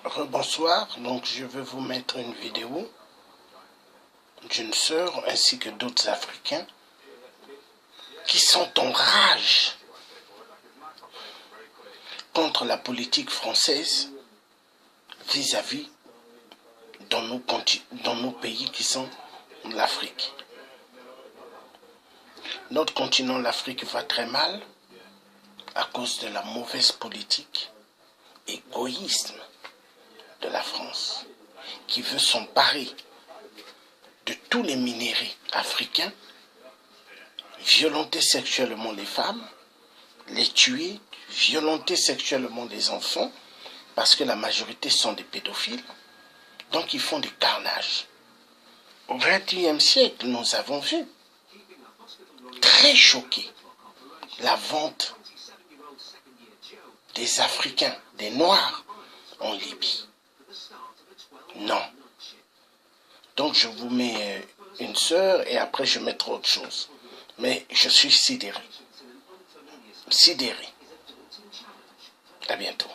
Rebonsoir, donc je vais vous mettre une vidéo d'une sœur ainsi que d'autres Africains qui sont en rage contre la politique française vis-à-vis dans nos pays qui sont l'Afrique. Notre continent, l'Afrique, va très mal à cause de la mauvaise politique, égoïsme de la France, qui veut s'emparer de tous les minéraux africains, violenter sexuellement les femmes, les tuer, violenter sexuellement les enfants, parce que la majorité sont des pédophiles, donc ils font des carnages. Au XXIe siècle, nous avons vu, très choqués, la vente des Africains, des Noirs en Libye. Non. Donc je vous mets une sœur et après je mettrai autre chose. Mais je suis sidéré. Sidéré. À bientôt.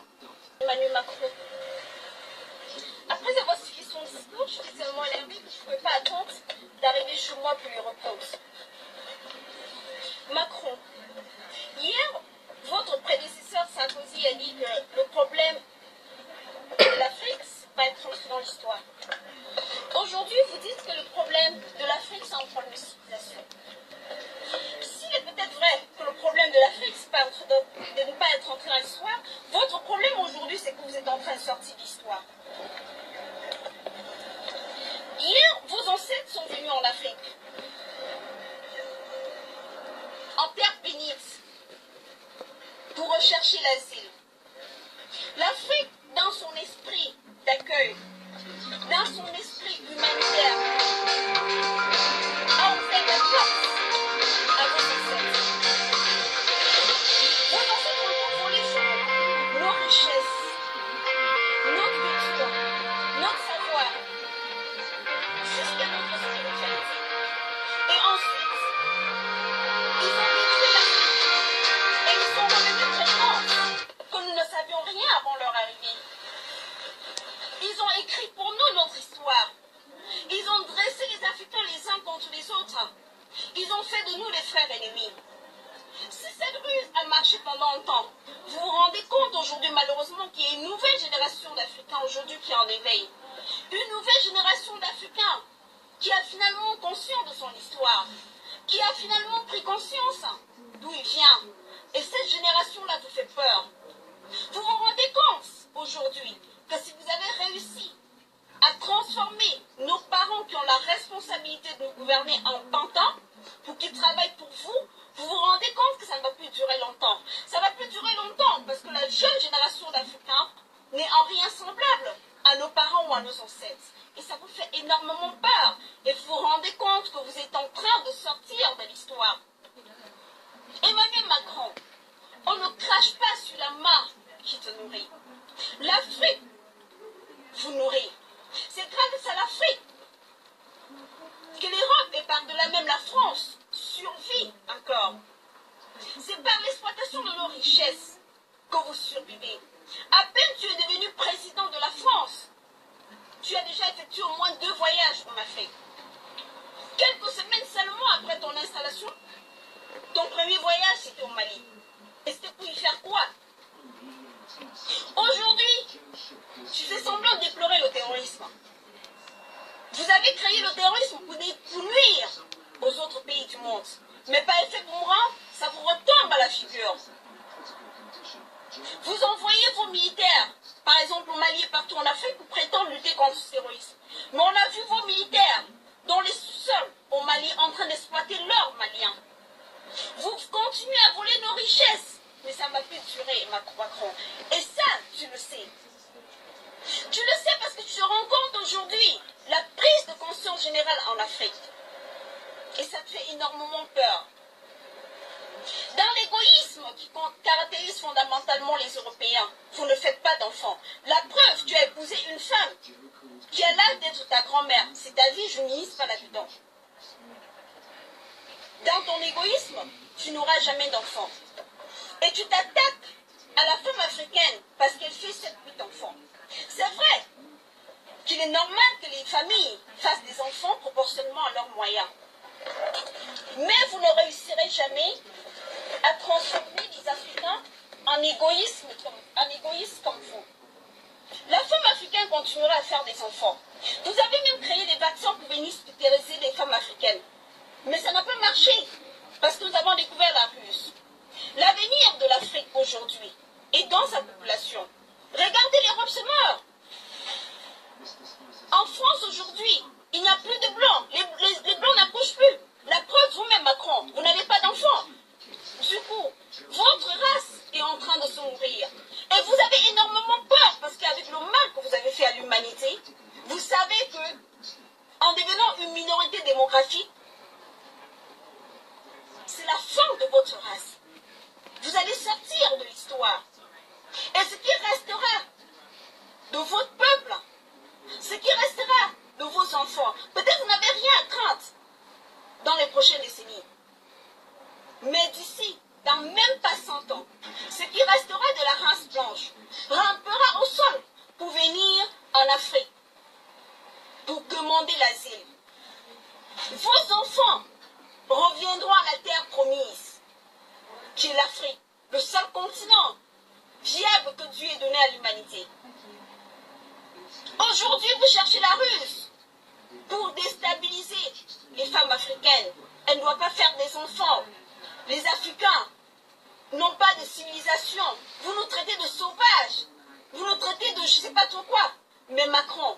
Emmanuel Macron. Après avoir suivi son discours, je suis tellement énervée que je ne pouvais pas attendre d'arriver chez moi pour lui répondre. Macron, hier, votre prédécesseur Sarkozy a dit que le problème de l'Afrique va être inscrit dans l'histoire. Aujourd'hui, vous dites que le problème de l'Afrique, c'est un problème de civilisation. S'il est peut-être vrai que le problème de l'Afrique, c'est de ne pas être entré dans l'histoire, votre problème aujourd'hui, c'est que vous êtes en train de sortir de l'histoire. Hier, vos ancêtres sont venus en Afrique, en terre bénite, pour rechercher l'asile. L'Afrique, dans son esprit d'accueil, dans son esprit humanitaire, a ouvert la place à vos ancêtres. Vos ancêtres ont volé sur nous nos richesses, notre culture, notre savoir, jusqu'à notre spiritualité. Et ensuite, ils ont détruit l'Afrique et ils sont revenus prétendre que nous ne savions rien avant leur arrivée. Ils ont écrit pour nous notre histoire. Ils ont dressé les Africains les uns contre les autres. Ils ont fait de nous les frères ennemis. Si cette ruse a marché pendant longtemps, vous vous rendez compte aujourd'hui malheureusement qu'il y a une nouvelle génération d'Africains aujourd'hui qui est en éveil. Une nouvelle génération d'Africains qui a finalement conscience de son histoire, qui a finalement pris conscience d'où il vient. Et cette génération-là vous fait peur. Vous vous rendez compte aujourd'hui que si vous avez réussi à transformer nos parents qui ont la responsabilité de nous gouverner en tentant pour qu'ils travaillent pour vous, vous vous rendez compte que ça ne va plus durer longtemps. Ça ne va plus durer longtemps parce que la jeune génération d'Africains n'est en rien semblable à nos parents ou à nos ancêtres. Et ça vous fait énormément peur. Et vous vous rendez compte que vous êtes en train de sortir de l'histoire. Emmanuel Macron, on ne crache pas sur la main qui te nourrit. L'Afrique vous nourrit. C'est grâce à l'Afrique que l'Europe et par-delà même la France survit encore. C'est par l'exploitation de nos richesses que vous survivez. À peine tu es devenu président de la France, tu as déjà effectué au moins 2 voyages en Afrique. Quelques semaines seulement après ton installation, ton premier voyage c'était au Mali. Et c'était pour y faire quoi? Aujourd'hui, tu fais semblant de déplorer le terrorisme. Vous avez créé le terrorisme pour nuire aux autres pays du monde. Mais par effet boomerang, ça vous retombe à la figure. Vous envoyez vos militaires, par exemple au Mali et partout en Afrique, pour prétendre lutter contre ce terrorisme. Mais on a vu vos militaires dans les sous-sols au Mali en train d'exploiter l'or malien. Vous continuez à voler nos richesses. Mais ça ne va plus durer, Macron. Et ça, tu le sais. Tu le sais parce que tu te rends compte aujourd'hui la prise de conscience générale en Afrique. Et ça te fait énormément peur. Dans l'égoïsme qui caractérise fondamentalement les Européens, vous ne faites pas d'enfants. La preuve, tu as épousé une femme qui a l'âge d'être ta grand-mère. C'est ta vie, je n'y pas là-dedans. Dans ton égoïsme, tu n'auras jamais d'enfants. Et tu t'attaques à la femme africaine parce qu'elle fait 7-8 enfants. C'est vrai, est normal que les familles fassent des enfants proportionnellement à leurs moyens. Mais vous ne réussirez jamais à transformer les Africains en égoïstes comme vous. La femme africaine continuera à faire des enfants. Vous avez même créé des vaccins pour venir stériliser les femmes africaines. Mais ça n'a pas marché, parce que nous avons découvert la ruse. L'avenir de l'Afrique aujourd'hui est dans sa population. Regardez, l'Europe se meurt. En France aujourd'hui, il n'y a plus de blancs. Les blancs n'accouchent plus. La preuve, vous-même Macron, vous n'avez pas d'enfants. Du coup, votre race est en train de se mourir. Et vous avez énormément peur, parce qu'avec le mal que vous avez fait à l'humanité, vous savez que, en devenant une minorité démographique, c'est la fin de votre race. Vous allez sortir de l'histoire. Et ce qui restera de votre peuple, ce qui restera de vos enfants, peut-être vous n'avez rien à craindre dans les prochaines décennies. Mais d'ici, dans même pas 100 ans, ce qui restera de la race blanche rampera au sol pour venir en Afrique, pour demander l'asile. Vos enfants reviendront à la terre promise, qui est l'Afrique, le seul continent viable que Dieu ait donné à l'humanité. Aujourd'hui, vous cherchez la ruse pour déstabiliser les femmes africaines. Elles ne doivent pas faire des enfants. Les Africains n'ont pas de civilisation. Vous nous traitez de sauvages. Vous nous traitez de je ne sais pas trop quoi. Mais Macron,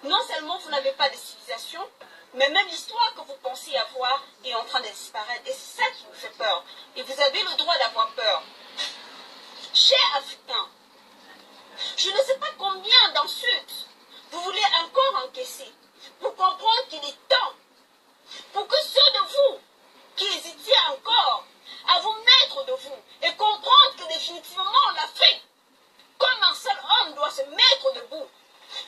non seulement vous n'avez pas de civilisation, mais même l'histoire que vous pensez avoir est en train de disparaître. Et c'est ça qui vous fait peur. Et vous avez le droit d'avoir peur. Chers Africains, je ne sais pas combien d'insultes vous voulez encore encaisser pour comprendre qu'il est temps pour que ceux de vous qui hésitiez encore à vous mettre de vous et comprendre que définitivement l'Afrique, comme un seul homme, doit se mettre debout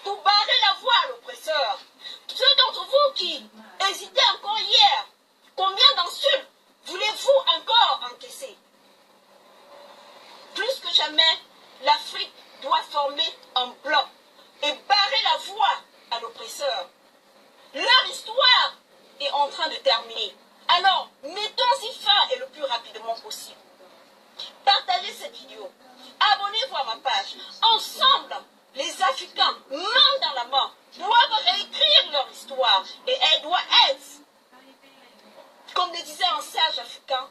pour barrer la voie à l'oppresseur. Ceux d'entre vous qui hésitaient encore hier, combien d'insultes voulez-vous encore encaisser? Plus que jamais, l'Afrique doit former un bloc et barrer la voie à l'oppresseur. Leur histoire est en train de terminer. Alors, mettons-y fin et le plus rapidement possible. Partagez cette vidéo. Abonnez-vous à ma page. Ensemble, les Africains, main dans la main, doivent réécrire leur histoire. Et elle doit être, comme le disait un sage africain,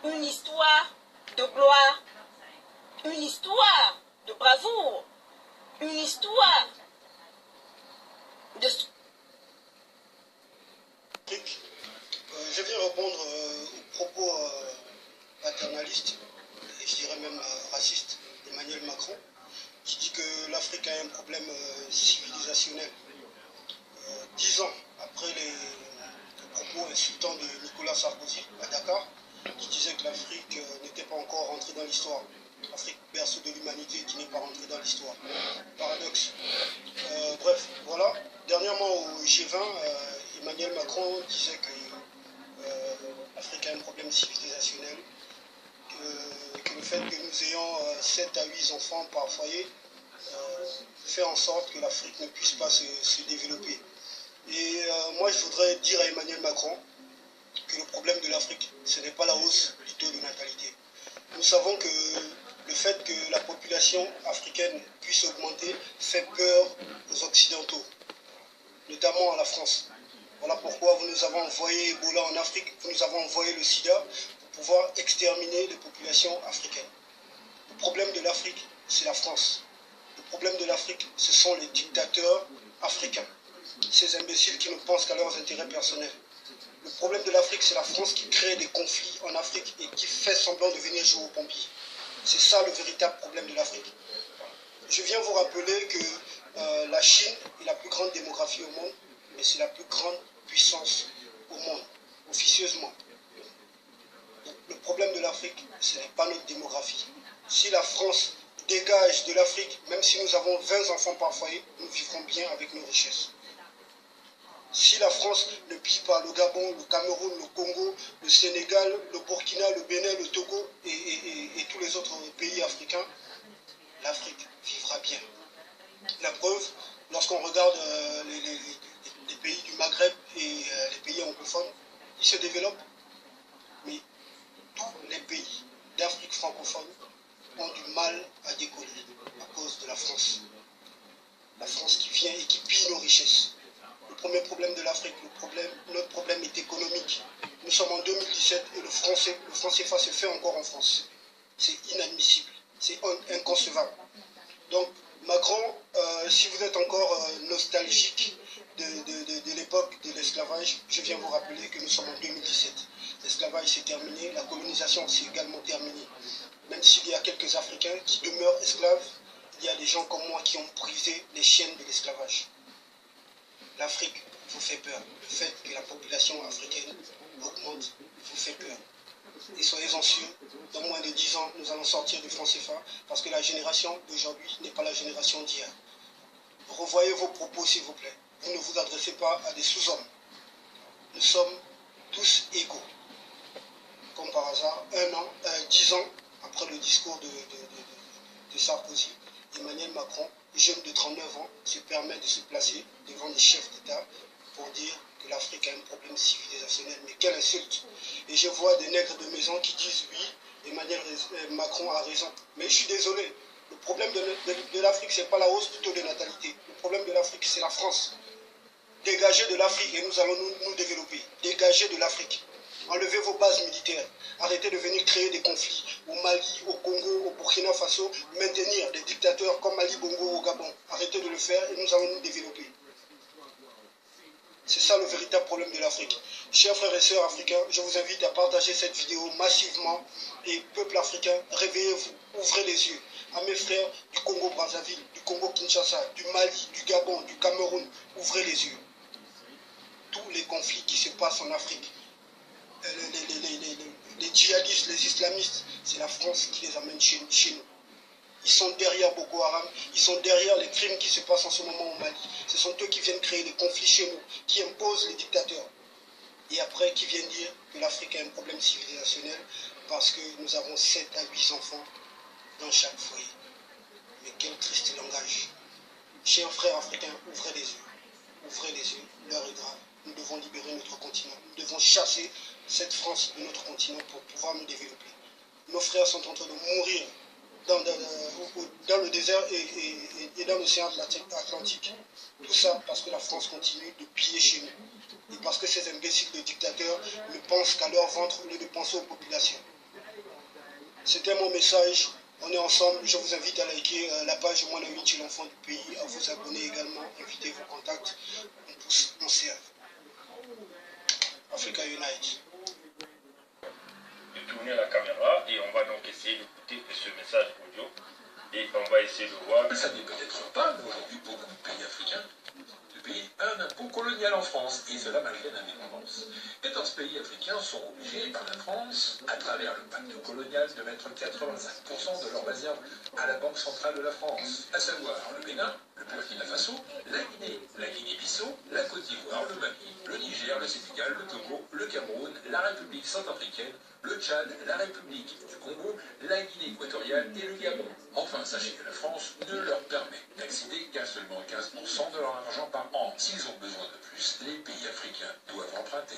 une histoire de gloire, une histoire de bravoure, une histoire de... Je viens répondre aux propos paternalistes, et je dirais même racistes, d'Emmanuel Macron, qui dit que l'Afrique a un problème civilisationnel. 10 ans après les propos insultants de Nicolas Sarkozy à Dakar, qui disait que l'Afrique n'était pas encore rentrée dans l'histoire. L'Afrique, berceau de l'humanité, qui n'est pas rentrée dans l'histoire. Paradoxe. Bref, voilà. Dernièrement au G20, Emmanuel Macron disait que l'Afrique a un problème civilisationnel, que le fait que nous ayons 7 à 8 enfants par foyer fait en sorte que l'Afrique ne puisse pas se développer. Et moi, je voudrais dire à Emmanuel Macron que le problème de l'Afrique, ce n'est pas la hausse du taux de natalité. Nous savons que le fait que la population africaine puisse augmenter fait peur aux Occidentaux, notamment à la France. Voilà pourquoi vous nous avez envoyé Ebola en Afrique, vous nous avez envoyé le sida pour pouvoir exterminer les populations africaines. Le problème de l'Afrique, c'est la France. Le problème de l'Afrique, ce sont les dictateurs africains. Ces imbéciles qui ne pensent qu'à leurs intérêts personnels. Le problème de l'Afrique, c'est la France qui crée des conflits en Afrique et qui fait semblant de venir jouer aux pompiers. C'est ça le véritable problème de l'Afrique. Je viens vous rappeler que la Chine est la plus grande démographie au monde, mais c'est la plus grande puissance au monde, officieusement. Le problème de l'Afrique, ce n'est pas notre démographie. Si la France dégage de l'Afrique, même si nous avons 20 enfants par foyer, nous vivrons bien avec nos richesses. Si la France ne pille pas le Gabon, le Cameroun, le Congo, le Sénégal, le Burkina, le Bénin, le Togo et tous les autres pays africains, l'Afrique vivra bien. La preuve, lorsqu'on regarde les pays du Maghreb et les pays anglophones, ils se développent, mais tous les pays d'Afrique francophone ont du mal à décoller à cause de la France. La France qui vient et qui pille nos richesses. Le premier problème de l'Afrique, notre problème est économique. Nous sommes en 2017 et le franc CFA se fait encore en France. C'est inadmissible, c'est inconcevable. Donc Macron, si vous êtes encore nostalgique de l'époque de l'esclavage, je viens vous rappeler que nous sommes en 2017. L'esclavage s'est terminé, la colonisation s'est également terminée. Même s'il y a quelques Africains qui demeurent esclaves, il y a des gens comme moi qui ont brisé les chaînes de l'esclavage. L'Afrique vous fait peur. Le fait que la population africaine augmente vous fait peur. Et soyez-en sûrs, dans moins de 10 ans, nous allons sortir du franc CFA parce que la génération d'aujourd'hui n'est pas la génération d'hier. Revoyez vos propos, s'il vous plaît. Vous ne vous adressez pas à des sous-hommes. Nous sommes tous égaux. Comme par hasard, 10 ans après le discours de Sarkozy, Emmanuel Macron, jeune de 39 ans, se permet de se placer devant des chefs d'État pour dire que l'Afrique a un problème civilisationnel. Mais quelle insulte! Et je vois des nègres de maison qui disent oui, Emmanuel Macron a raison. Mais je suis désolé, le problème de l'Afrique, ce n'est pas la hausse du taux de natalité. Le problème de l'Afrique, c'est la France. Dégagez de l'Afrique et nous allons nous développer. Dégagez de l'Afrique. Enlevez vos bases militaires. Arrêtez de venir créer des conflits au Mali, au Congo, au Burkina Faso, maintenir des dictateurs comme Ali Bongo au Gabon. Arrêtez de le faire et nous allons nous développer. C'est ça le véritable problème de l'Afrique. Chers frères et sœurs africains, je vous invite à partager cette vidéo massivement. Et peuple africain, réveillez-vous, ouvrez les yeux. À mes frères du Congo-Brazzaville, du Congo-Kinshasa, du Mali, du Gabon, du Cameroun, ouvrez les yeux. Tous les conflits qui se passent en Afrique, les djihadistes, les islamistes, c'est la France qui les amène chez nous. Ils sont derrière Boko Haram, ils sont derrière les crimes qui se passent en ce moment au Mali. Ce sont eux qui viennent créer des conflits chez nous, qui imposent les dictateurs. Et après, qui viennent dire que l'Afrique a un problème civilisationnel parce que nous avons 7 à 8 enfants dans chaque foyer. Mais quel triste langage. Chers frères africains, ouvrez les yeux. Ouvrez les yeux, l'heure est grave. Nous devons libérer notre continent. Nous devons chasser cette France de notre continent pour pouvoir nous développer. Nos frères sont en train de mourir dans le désert et dans l'océan Atlantique. Tout ça parce que la France continue de piller chez nous. Et parce que ces imbéciles de dictateurs ne pensent qu'à leur ventre au lieu de penser aux populations. C'était mon message. On est ensemble. Je vous invite à liker la page Moana Winchi, l'enfant du pays, à vous abonner également, inviter vos contacts. On pousse, on serve. Africa Unite. De tourner la caméra et on va donc essayer d'écouter ce message audio et on va essayer de voir. Ça n'est peut-être pas aujourd'hui beaucoup de pays africains. Le pays a un impôt colonial en France et cela malgré l'indépendance. 14 pays africains sont obligés par la France, à travers le pacte colonial, de mettre 85% de leur réserve à la Banque centrale de la France, à savoir le Bénin, le Burkina Faso, la Guinée-Bissau, la Côte d'Ivoire, le Mali, le Niger, le Sénégal, le Togo, le Cameroun, la République centrafricaine, le Tchad, la République du Congo, la Guinée équatoriale et le Gabon. Enfin, sachez que la France ne leur permet d'accéder qu'à seulement 15% de leur argent par an. S'ils ont besoin de plus, les pays africains doivent emprunter.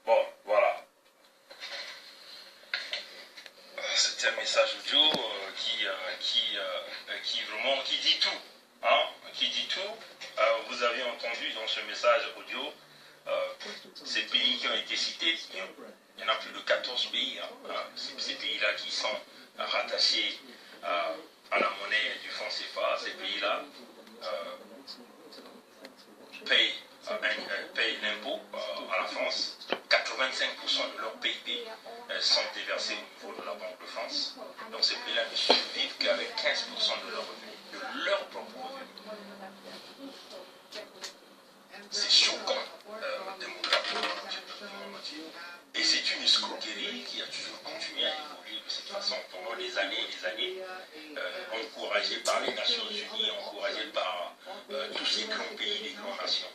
Bon, voilà. C'est un message audio qui dit tout. Hein, qui dit tout. Vous avez entendu dans ce message audio ces pays qui ont été cités. Il y en a plus de 14 pays. Ces pays-là qui sont rattachés à la monnaie du franc CFA. Ces pays-là payent l'impôt à la France. 85% de leur PIB sont déversés au niveau de la Banque de France. Donc ces pays-là ne survivent qu'avec 15% de leurs revenus, de leur propre revenu. C'est choquant démographiquement. Et c'est une escroquerie qui a toujours continué à évoluer de cette façon pendant des années et des années, encouragée par les Nations Unies, encouragée par tous ces grands pays, les grandes nations.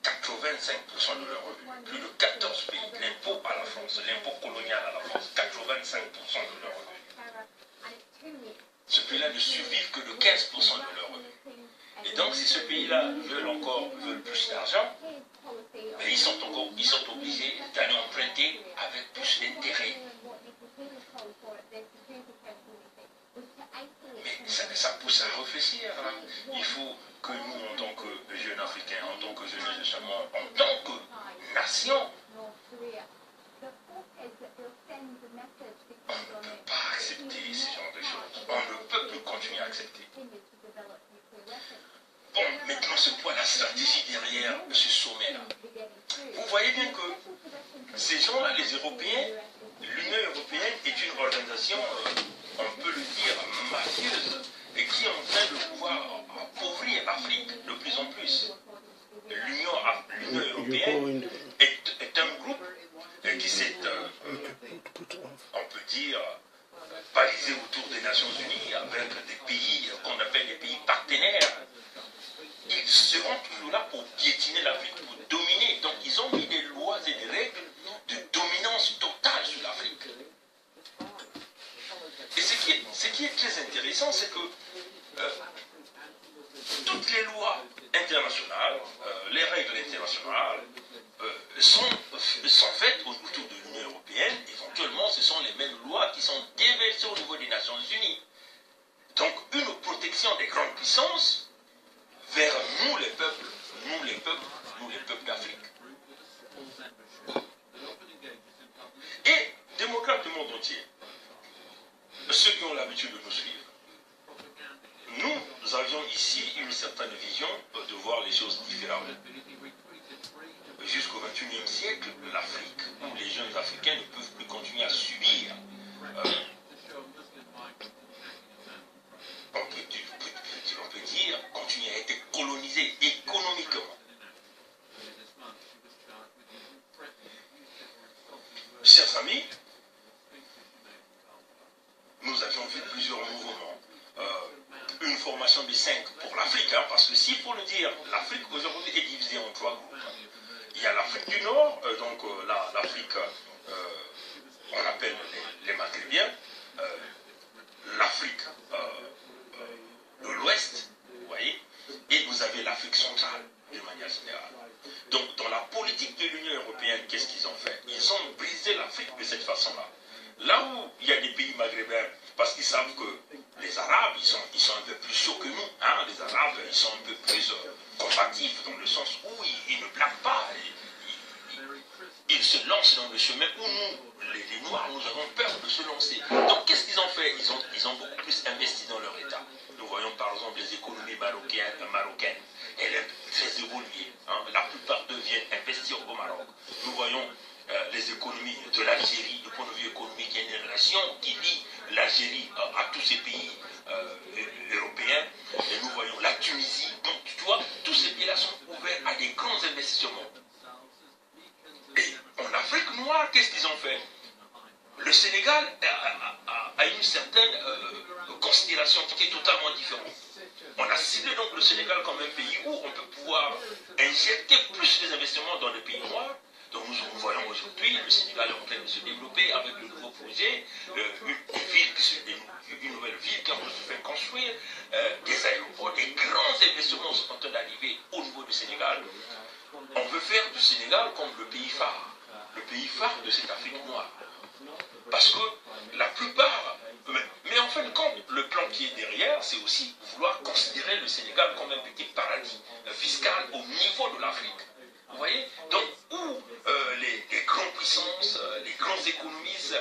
85% de leurs revenus, plus de 14 pays, l'impôt à la France, l'impôt colonial à la France, 85% de leurs revenus. Ce pays-là ne survivent que de 15% de leurs revenus. donc si ce pays-là veulent plus d'argent, mais ils sont obligés d'aller emprunter avec plus d'intérêt. Mais ça pousse à réfléchir. Hein. Il faut que nous, en tant que jeunes Africains, en tant que jeunes justement, en tant que nation, on ne peut pas accepter ce genre de choses. On ne peut plus continuer à accepter. Bon, maintenant c'est quoi la stratégie derrière ce sommet-là? Vous voyez bien que ces gens-là, les Européens, l'Union européenne est une organisation, on peut le dire, mafieuse, et qui est en train de pouvoir appauvrir l'Afrique de plus en plus. L'Union européenne est un groupe qui s'est, on peut dire, balisé autour des Nations Unies avec des pays qu'on appelle des pays partenaires. Ils seront toujours là pour piétiner l'Afrique, pour dominer. Donc ils ont mis des lois et des règles de dominance totale sur l'Afrique. Et ce qui est très intéressant, c'est que toutes les lois internationales, les règles internationales sont faites autour de l'Union européenne. Éventuellement, ce sont les mêmes lois qui sont déversées au niveau des Nations Unies. Donc une protection des grandes puissances vers nous les peuples d'Afrique. Et démocrates du monde entier, ceux qui ont l'habitude de nous suivre, nous avions ici une certaine vision de voir les choses différemment. Jusqu'au XXIe siècle, l'Afrique, où les jeunes Africains ne peuvent plus continuer à subir. On peut dire, continuer à être colonisé économiquement. Chers amis, nous avions vu plusieurs mouvements. Une formation de 5 pour l'Afrique, hein, parce que s'il faut le dire, l'Afrique aujourd'hui est divisée en 3 groupes. Il y a l'Afrique du Nord, donc l'Afrique, on appelle les Maghrébiens, l'Afrique de l'Ouest, vous voyez, et vous avez l'Afrique centrale, de manière générale. Donc, dans la politique de l'Union européenne, qu'est-ce qu'ils ont fait? Ils ont brisé l'Afrique de cette façon-là. Là où il y a des pays maghrébins, parce qu'ils savent que les Arabes, ils sont un peu plus chauds que nous. Hein? Les Arabes, ils sont un peu plus combatifs, dans le sens où ils ne plaquent pas. Ils se lancent dans le chemin où nous, les Noirs, nous avons peur de se lancer. Donc, qu'est-ce qu'ils ont fait? Ils ont beaucoup plus investi dans leur État. Nous voyons par exemple les économies marocaines. Elles sont très évoluées. Hein? La plupart d'eux viennent investir au Maroc. Nous voyons les économies de l'Algérie, du point de vue économique, il y a une relation qui lie l'Algérie à tous ces pays européens. Et nous voyons la Tunisie. Donc, tu vois, tous ces pays-là sont ouverts à des grands investissements. Et en Afrique noire, qu'est-ce qu'ils ont fait? Le Sénégal a une certaine considération qui est totalement différente. On a ciblé donc le Sénégal comme un pays où on peut pouvoir injecter plus des investissements dans les pays noirs. Donc nous voyons aujourd'hui, le Sénégal est en train de se développer avec de nouveaux projets, une nouvelle ville qui est en train de se faire construire, des aéroports, des grands investissements sont en train d'arriver au niveau du Sénégal. On veut faire du Sénégal comme le pays phare de cette Afrique noire. Parce que la plupart, mais en fin de compte, le plan qui est derrière, c'est aussi vouloir considérer le Sénégal comme un petit paradis fiscal au niveau de l'Afrique. Vous voyez? Donc, où les grandes puissances, les grands économistes,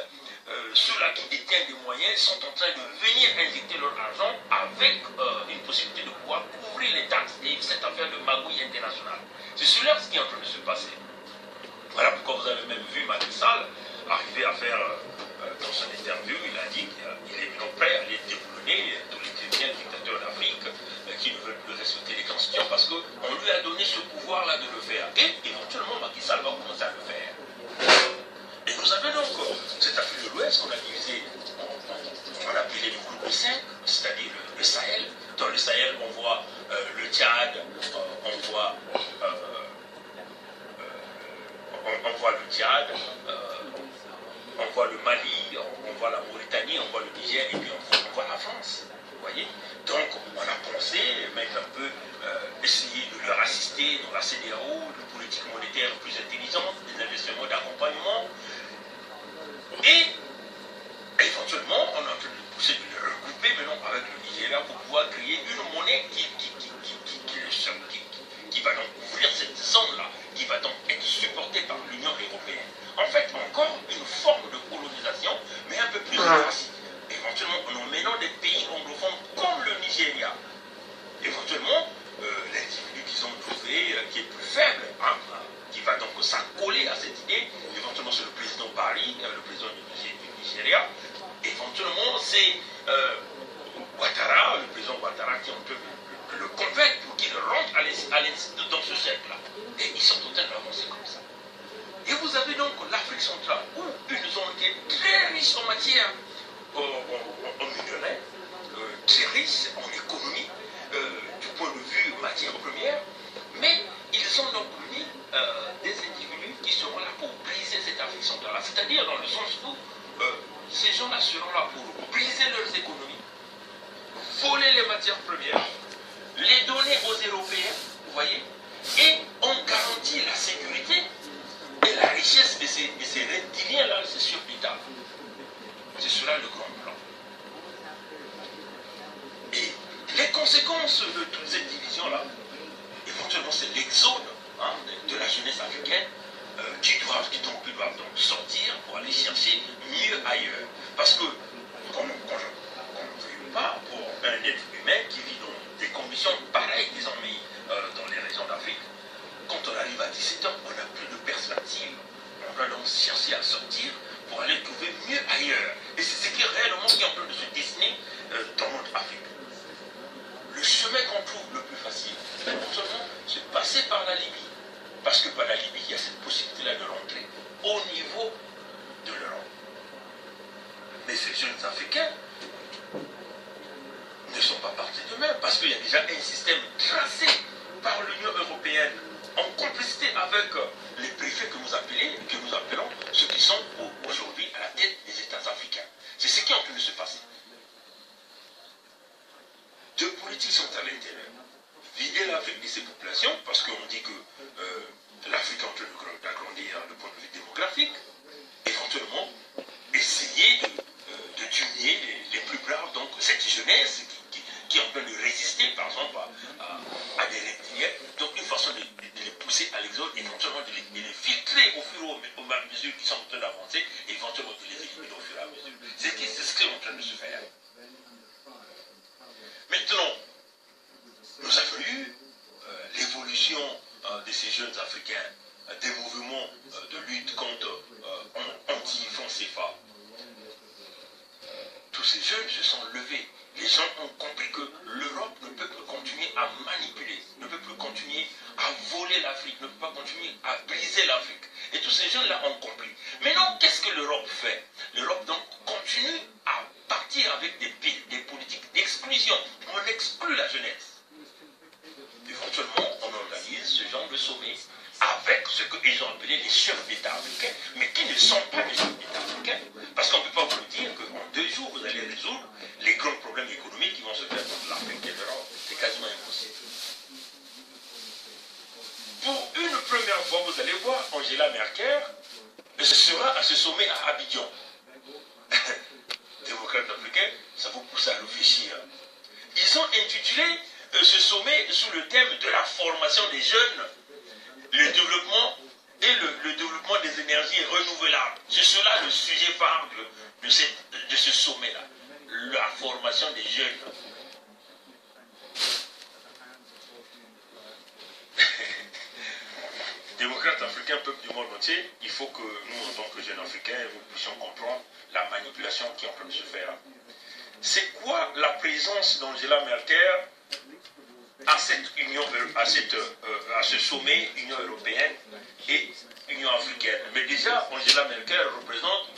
ceux-là qui détiennent des moyens, sont en train de venir injecter leur argent avec une possibilité de pouvoir couvrir les taxes et cette affaire de magouille internationale. C'est cela ce qui est en train de se passer. Voilà pourquoi vous avez même vu Macky Sall arriver à faire, dans son interview, il a dit qu'il est maintenant prêt à aller déboulonner tous les chrétiens dictateurs d'Afrique qui ne veulent plus respecter les constitutions parce qu'on lui a donné ce pouvoir-là de le faire. Et éventuellement, Macky Sall va commencer à le faire. Et vous avez donc cette Afrique de l'Ouest qu'on a divisée, on a appelé le groupe 5, c'est-à-dire le Sahel. Dans le Sahel, on voit le Tchad, on voit le Tchad, on voit le Mali, on voit la Mauritanie, on voit le Niger et puis on voit la France. Vous voyez? Donc on a pensé mettre un peu CEDEAO, de politique monétaire plus intelligente, des investissements d'accompagnement. Et éventuellement, on est en train de pousser de le regrouper maintenant avec le Nigeria pour pouvoir créer une monnaie qui va donc ouvrir cette zone-là, qui va donc être supportée par l'Union européenne. En fait, encore une forme de colonisation, mais un peu plus rétrécie. Éventuellement, en emmenant des pays anglophones comme le Nigeria. Éventuellement, l'individu qu'ils ont trouvé, qui est plus faible, hein, qui va donc s'accoler à cette idée, éventuellement c'est le président Barry, le président du Nigeria. Éventuellement, c'est Ouattara, le président Ouattara, qui peut le convaincre pour qu'il rentre dans ce cercle-là. Et ils sont en train d'avancer comme ça. Et vous avez donc l'Afrique centrale, où une zone qui est très riche en matière, en minerais, très riche en économie, du point de vue matière première, mais ils ont donc mis des individus qui seront là pour briser cette Afrique centrale. C'est-à-dire dans le sens où ces gens-là seront là pour briser leurs économies, voler les matières premières, les donner aux Européens, vous voyez, et on garantit la sécurité et la richesse de ces reptiliens-là, c'est sur l'État. Ce sera le grand plan. Et les conséquences de toute cette division-là, éventuellement, c'est l'exode de la jeunesse africaine qui doivent donc sortir pour aller chercher mieux ailleurs. Parce que, qu'on ne veut pas, pour un être humain qui vit dans des conditions pareilles, désormais, dans les régions d'Afrique, quand on arrive à 17 ans, on n'a plus de perspective. On doit donc chercher à sortir pour aller trouver mieux ailleurs. Et c'est ce qui est réellement qui est en train de se dessiner dans notre Afrique. Le chemin qu'on trouve le plus facile, éventuellement, c'est passer par la Libye. Parce que par la Libye, il y a cette possibilité-là de rentrer au niveau de l'Europe. Mais ces jeunes Africains ne sont pas partis d'eux-mêmes, parce qu'il y a déjà un système tracé par l'Union européenne en complicité avec les préfets que nous appelons ceux qui sont aujourd'hui à la tête des États africains. C'est ce qui est en train de se passer. Deux politiques sont à l'intérieur. Vider l'Afrique de ses populations, parce qu'on dit que l'Afrique est en train d'agrandir du point de vue démographique, éventuellement essayer de tuer les plus braves, donc cette jeunesse qui est en train de résister, par exemple, à des reptiliens. Donc une façon de les pousser à l'exode, éventuellement de les filtrer au fur et à mesure qu'ils sont en train d'avancer, éventuellement de les éliminer au fur et à mesure. C'est ce qui est en train de se faire. Maintenant, nous avons eu l'évolution de ces jeunes Africains, des mouvements de lutte contre anti-franc CFA. Tous ces jeunes se sont levés. Les gens ont compris que l'Europe ne peut plus continuer à manipuler, ne peut plus continuer à voler l'Afrique, ne peut pas continuer à briser l'Afrique. Et tous ces jeunes-là ont compris. Maintenant, qu'est-ce que l'Europe fait? L'Europe donc continue à partir avec des politiques d'exclusion. On exclut la jeunesse. Éventuellement, on organise ce genre de sommet avec ce qu'ils ont appelé les chefs d'État africains, mais qui ne sont pas les chefs d'État africains. Parce qu'on ne peut pas vous dire qu'en 2 jours, vous allez résoudre les grands problèmes économiques qui vont se faire dans l'Afrique et l'Europe. C'est quasiment impossible. Pour une première fois, vous allez voir Angela Merkel, ce sera à ce sommet à Abidjan. Démocrates africains, ça vous pousse à réfléchir. Ils ont intitulé ce sommet sous le thème de la formation des jeunes, le développement et le développement des énergies renouvelables. C'est cela le sujet phare de ce sommet-là. La formation des jeunes. Démocrates africains, peuple du monde entier, il faut que nous, en tant que jeunes africains, nous puissions comprendre la manipulation qui est en train de se faire. C'est quoi la présence d'Angela Merkel à cette union, à ce sommet Union européenne et Union africaine? Mais déjà, Angela Merkel représente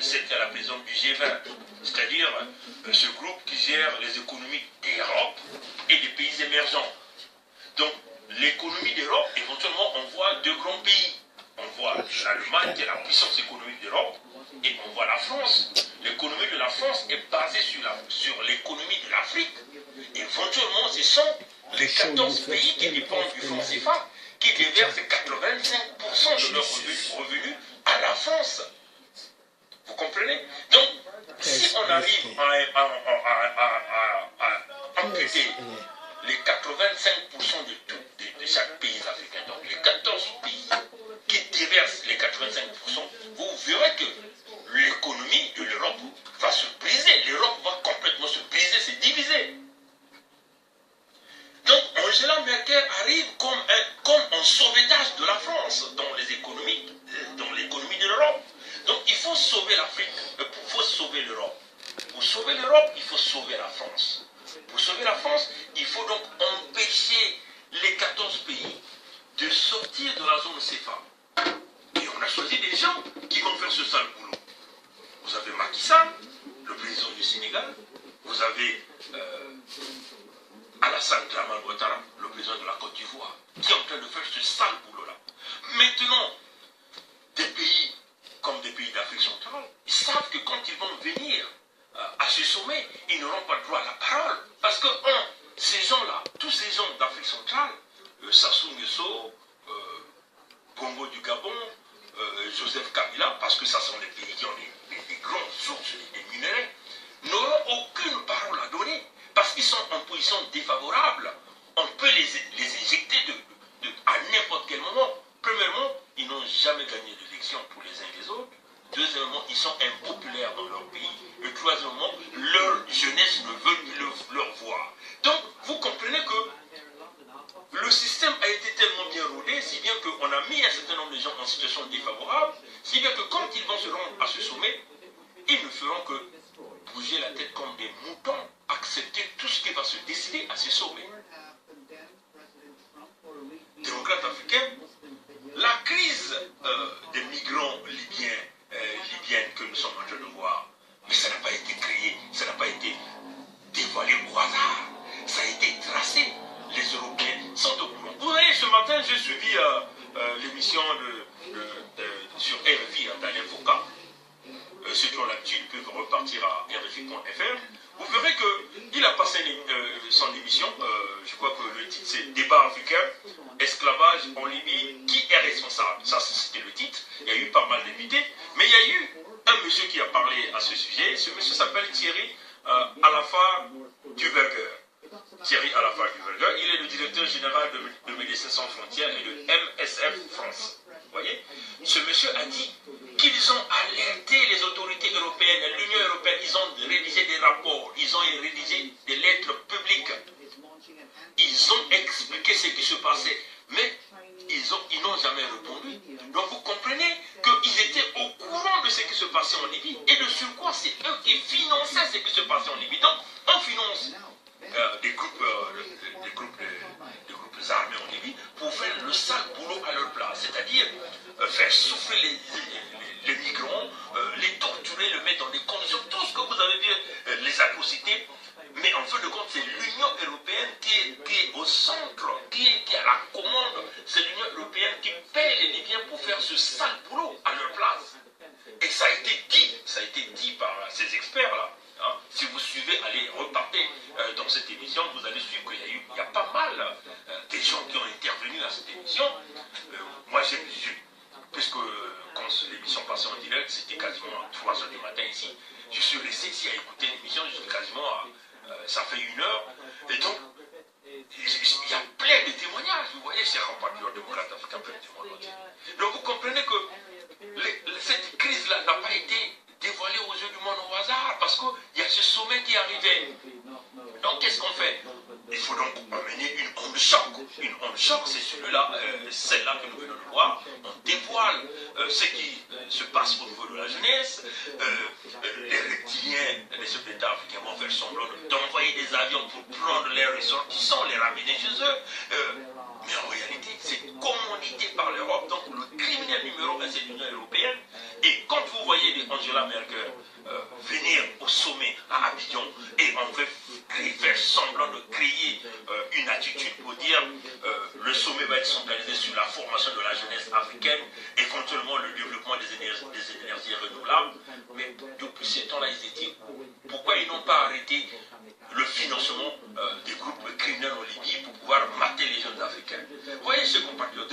celle qui est la présidente du G20, c'est-à-dire ce groupe qui gère les économies d'Europe et des pays émergents. Donc, l'économie d'Europe, éventuellement, on voit 2 grands pays. On voit l'Allemagne, qui est la puissance économique d'Europe, et on voit la France. L'économie de la France est basée sur l'économie de l'Afrique. Éventuellement, ce sont les 14 pays qui dépendent du franc CFA qui déversent 85% de leurs revenus à la France. Vous comprenez? Donc, si on arrive à amputer les 85% de chaque pays africain, donc les 14 pays qui déversent les 85%, vous verrez que l'économie de l'Europe va se briser. L'Europe va complètement se briser, se diviser. Donc Angela Merkel arrive comme un sauvetage de la France dans l'économie de l'Europe. Donc il faut sauver l'Afrique, il faut sauver l'Europe. Pour sauver l'Europe, il faut sauver la France. Pour sauver la France, il faut donc empêcher les 14 pays de sortir de la zone CFA. Et on a choisi des gens qui vont faire ce sale boulot. Vous avez Macky Sall, le président du Sénégal. Vous avez Alassane Dramane Ouattara, le président de la Côte d'Ivoire, qui est en train de faire ce sale boulot-là. Maintenant, des pays comme des pays d'Afrique centrale, ils savent que quand ils vont venir à ce sommet, ils n'auront pas droit à la parole. Parce que ces gens-là, tous ces gens d'Afrique centrale, Sassou Nguesso, Congo du Gabon, Joseph Kabila, parce que ça sont des pays qui ont des grandes sources des minéraux, n'auront aucune parole à donner, parce qu'ils sont en position défavorable. On peut les éjecter à n'importe quel moment. Premièrement, ils n'ont jamais gagné d'élection pour les uns et les autres. Deuxièmement, ils sont impopulaires dans leur pays. Et troisièmement, leur jeunesse ne veut plus leur voir. Donc, vous comprenez que le système a été tellement bien rodé, si bien qu'on a mis un certain nombre de gens en situation défavorable, si bien que quand ils vont se rendre à ce sommet, ils ne feront que bouger la tête comme des moutons, accepter tout ce qui va se décider à ce sommet. Démocrates africains, la crise des migrants libyens que nous sommes en train de voir, mais ça n'a pas été créé, ça n'a pas été dévoilé au hasard, ça a été tracé. Les Européens sont au courant. Vous voyez, ce matin, j'ai suivi l'émission sur RFI, Daniel Foucault. Ceux qui ont l'habitude peuvent repartir à RFI.fr. Vous verrez qu'il a passé son émission, je crois que le titre c'est Débat africain, esclavage en Libye, qui est responsable? Ça c'était le titre, il y a eu pas mal d'invités, mais il y a eu un monsieur qui a parlé à ce sujet, ce monsieur s'appelle Thierry Alafa Duverger. Thierry Alafa Duverger, il est le directeur général de Médecins Sans Frontières et de MSF France. Vous voyez, ce monsieur a dit qu'ils ont alerté les autorités européennes, l'Union européenne, ils ont rédigé des rapports, ils ont rédigé des lettres publiques, ils ont expliqué ce qui se passait, mais ils n'ont jamais répondu. Donc vous comprenez qu'ils étaient au courant de ce qui se passait en Libye, et de surcroît, c'est eux qui finançaient ce qui se passait en Libye. Donc on finance des groupes armés en Libye pour faire le sale boulot à leur place, c'est-à-dire faire souffrir les migrants, les torturer, les mettre dans des conditions, tout ce que vous avez vu, les atrocités. Mais en fin de compte, c'est l'Union européenne qui est au centre, qui est à la commande. C'est l'Union européenne qui paie les Libyens pour faire ce sale boulot à leur place. Et ça a été dit par ces experts-là. Hein. Si vous suivez, allez repartez dans cette émission, vous allez suivre qu'il y a pas mal des gens qui ont intervenu à cette émission. Moi, puisque quand l'émission passait en direct, c'était quasiment à 3 h du matin ici. Je suis resté ici à écouter l'émission, je suis quasiment à... ça fait 1 heure. Et donc, il y a plein de témoignages. Vous voyez, c'est compatriotes démocrates africains, plein de témoignages. Donc vous comprenez que cette crise-là n'a pas été dévoilée aux yeux du monde au hasard, parce qu'il y a ce sommet qui est arrivé. Donc qu'est-ce qu'on fait? Il faut donc emmener une onde choc. Une onde choc, c'est celle-là que nous venons de voir. On dévoile ce qui se passe au niveau de la jeunesse. Les reptiliens, les chefs d'État africains vont faire semblant d'envoyer des avions pour prendre les ressortissants, les ramener chez eux. Mais en réalité, c'est commandité par l'Europe. Donc le criminel numéro 1, c'est l'Union européenne. Et quand vous voyez des Angela Merkel venir au sommet à Abidjan, et on veut faire semblant de créer une attitude pour dire le sommet va être centralisé sur la formation de la jeunesse africaine, éventuellement le développement des énergies renouvelables. Mais depuis ce temps-là, ils étaient pourquoi ils n'ont pas arrêté le financement des groupes criminels en Libye pour pouvoir mater les jeunes africains? Vous voyez, ce compatriotes,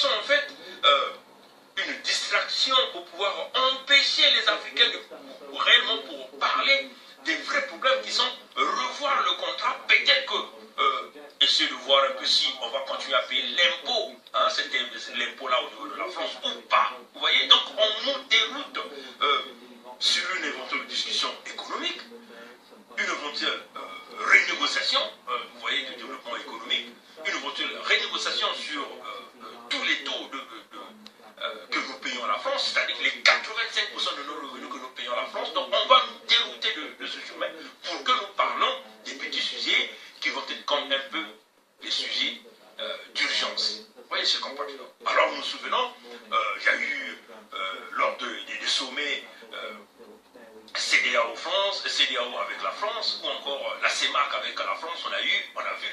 sont en fait une distraction pour pouvoir empêcher les Africains de réellement pour parler des vrais problèmes qui sont revoir le contrat, peut-être que essayer de voir un peu si on va continuer à payer l'impôt, hein, l'impôt là au niveau de la France ou pas. Vous voyez, donc on nous déroute sur une éventuelle discussion économique, une éventuelle renégociation, vous voyez, du développement économique, une éventuelle renégociation sur tous les taux que nous payons à la France, c'est-à-dire les 85% de nos revenus que nous payons à la France. Donc on va nous dérouter de ce chemin pour que nous parlons des petits sujets qui vont être comme un peu les sujets d'urgence. Vous voyez ce compatriotes. Alors nous nous souvenons, il y a eu lors des sommets CEDEAO France, CEDEAO avec la France, ou encore la CEMAC avec la France, on a vu